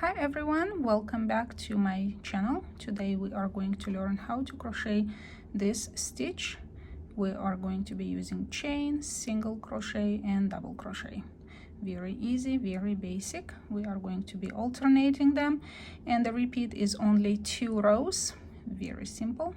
Hi everyone, welcome back to my channel. Today we are going to learn how to crochet this stitch. We are going to be using chain, single crochet and double crochet. Very easy, very basic. We are going to be alternating them, and the repeat is only 2 rows. Very simple.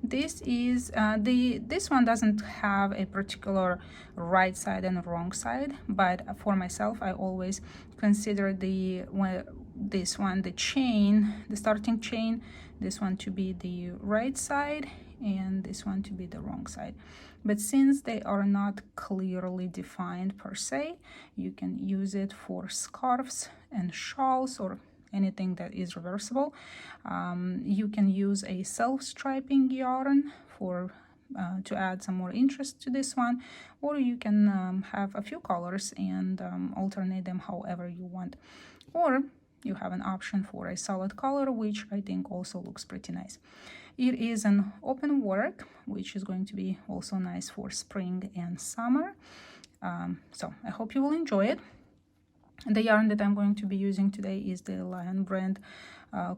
This is this one doesn't have a particular right side and wrong side, but for myself I always consider this one, the chain, the starting chain, this one to be the right side and this one to be the wrong side. But since they are not clearly defined per se, you can use it for scarves and shawls or anything that is reversible. You can use a self-striping yarn for to add some more interest to this one, or you can have a few colors and alternate them however you want, or you have an option for a solid color, which I think also looks pretty nice. It is an open work, which is going to be also nice for spring and summer. So I hope you will enjoy it. The yarn that I'm going to be using today is the Lion brand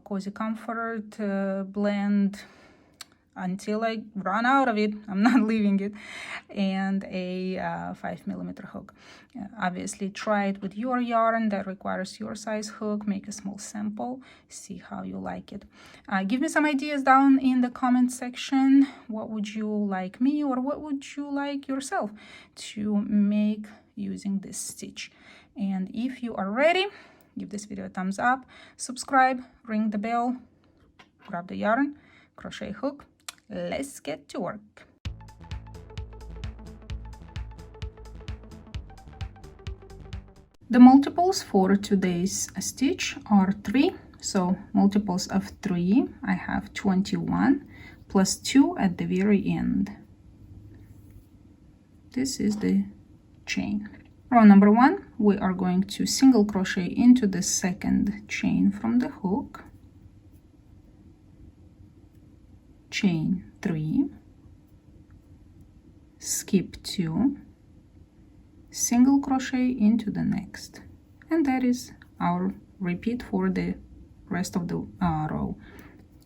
Cozy Comfort blend until I run out of it. I'm not leaving it, and a 5mm hook. Obviously try it with your yarn that requires your size hook. Make a small sample, see how you like it. Give me some ideas down in the comment section. What would you like me, or what would you like yourself to make using this stitch? And if you are ready, give this video a thumbs up, subscribe, ring the bell, grab the yarn, crochet hook. Let's get to work. The multiples for today's stitch are 3. So multiples of 3, I have 21 plus 2 at the very end. This is the chain. Row number 1, we are going to single crochet into the second chain from the hook, chain 3, skip 2, single crochet into the next, and that is our repeat for the rest of the row.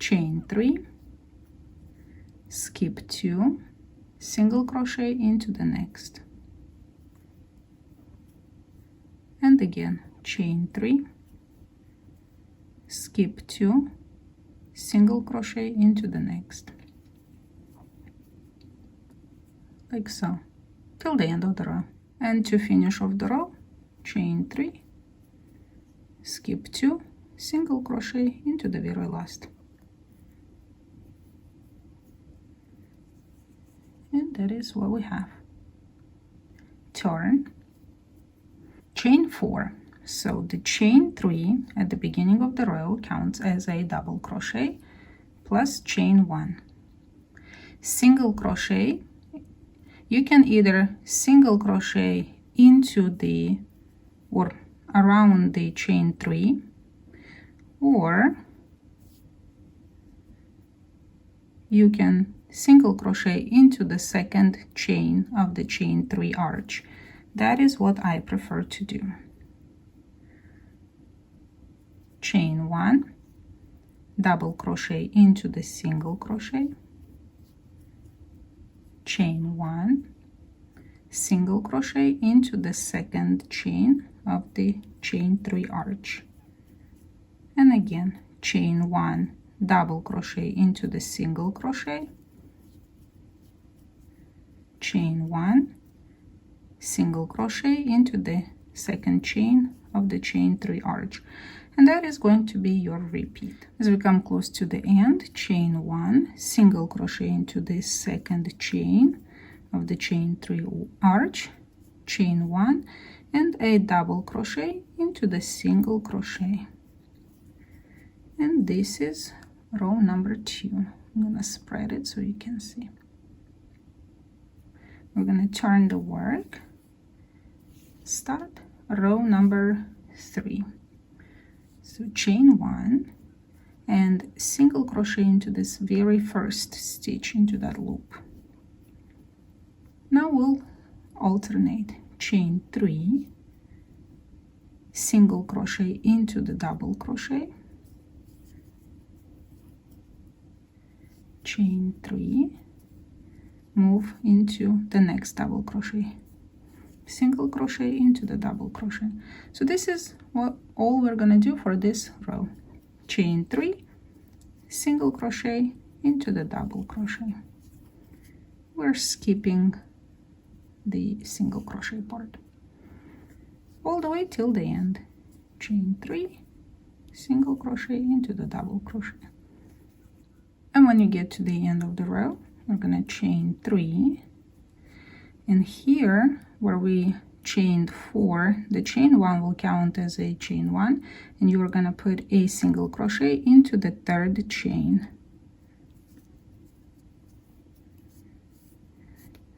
Chain 3, skip 2, single crochet into the next, and again chain 3, skip 2, single crochet into the next, like so, till the end of the row. And to finish off the row, chain 3, skip 2, single crochet into the very last, and that is what we have. Turn, chain 4. So the chain 3 at the beginning of the row counts as a double crochet plus chain 1. Single crochet, you can either single crochet into the or around the chain 3, or you can single crochet into the second chain of the chain 3 arch. That is what I prefer to do. Chain 1, double crochet into the single crochet, chain 1, single crochet into the second chain of the chain 3 arch, and again chain 1, double crochet into the single crochet, chain 1, single crochet into the second chain of the chain 3 arch, and that is going to be your repeat. As we come close to the end, chain 1, single crochet into the second chain of the chain 3 arch, chain 1, and a double crochet into the single crochet. And this is row number 2. I'm gonna spread it so you can see. We're gonna turn the work, start row number 3. So chain 1 and single crochet into this very first stitch into that loop. Now we'll alternate chain 3, single crochet into the double crochet, chain 3, move into the next double crochet, single crochet into the double crochet. So this is what all we're gonna do for this row. Chain 3, single crochet into the double crochet. We're skipping the single crochet part all the way till the end. Chain 3, single crochet into the double crochet. And when you get to the end of the row, we're gonna chain 3, and here where we chained 4, the chain 1 will count as a chain 1, and you are gonna put a single crochet into the third chain.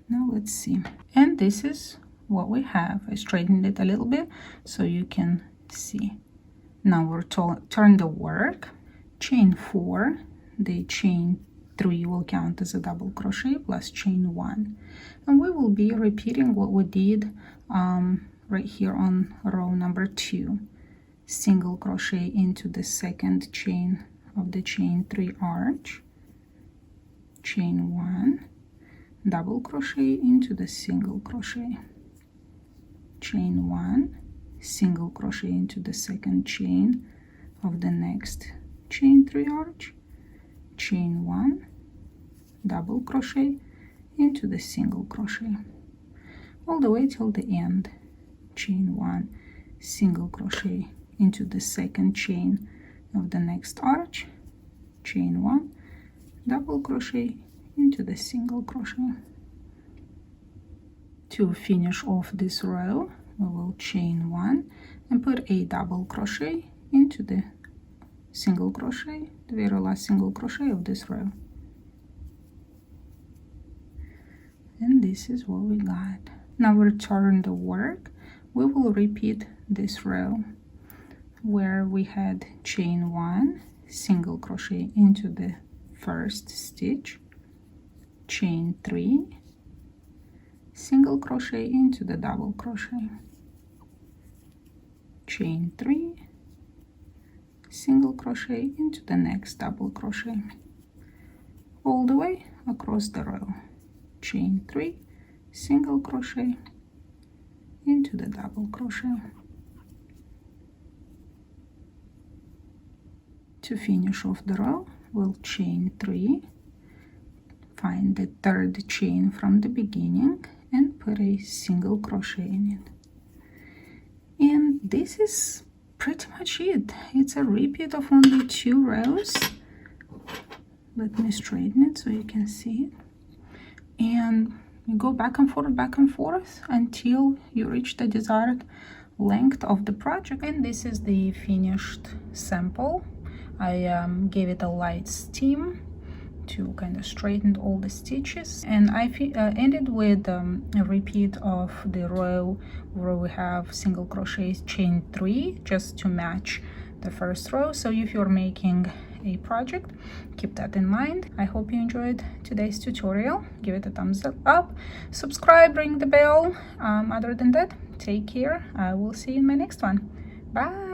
Now let's see, and this is what we have. I straightened it a little bit so you can see. Now we're turn the work, chain 4, the chain 3 will count as a double crochet plus chain 1, and we will be repeating what we did right here on row number 2. Single crochet into the second chain of the chain 3 arch, chain 1, double crochet into the single crochet, chain 1, single crochet into the second chain of the next chain 3 arch, chain 1, double crochet into the single crochet, all the way till the end. Chain 1, single crochet into the second chain of the next arch, chain 1, double crochet into the single crochet. To finish off this row, we will chain 1 and put a double crochet into the single crochet, the very last single crochet of this row. And this is what we got. Now return the work. We will repeat this row where we had chain 1, single crochet into the first stitch, chain 3, single crochet into the double crochet, chain 3, single crochet into the next double crochet, all the way across the row. Chain 3, single crochet into the double crochet. To finish off the row, we'll chain 3, find the third chain from the beginning and put a single crochet in it. And this is pretty much it. It's a repeat of only 2 rows. Let me straighten it so you can see it. And you go back and forth until you reach the desired length of the project. And this is the finished sample. I gave it a light steam to kind of straighten all the stitches, and I ended with a repeat of the row where we have single crochet, chain 3, just to match the first row. So if you're making a project, keep that in mind. I hope you enjoyed today's tutorial. Give it a thumbs up, subscribe, ring the bell. Other than that, take care. I will see you in my next one. Bye.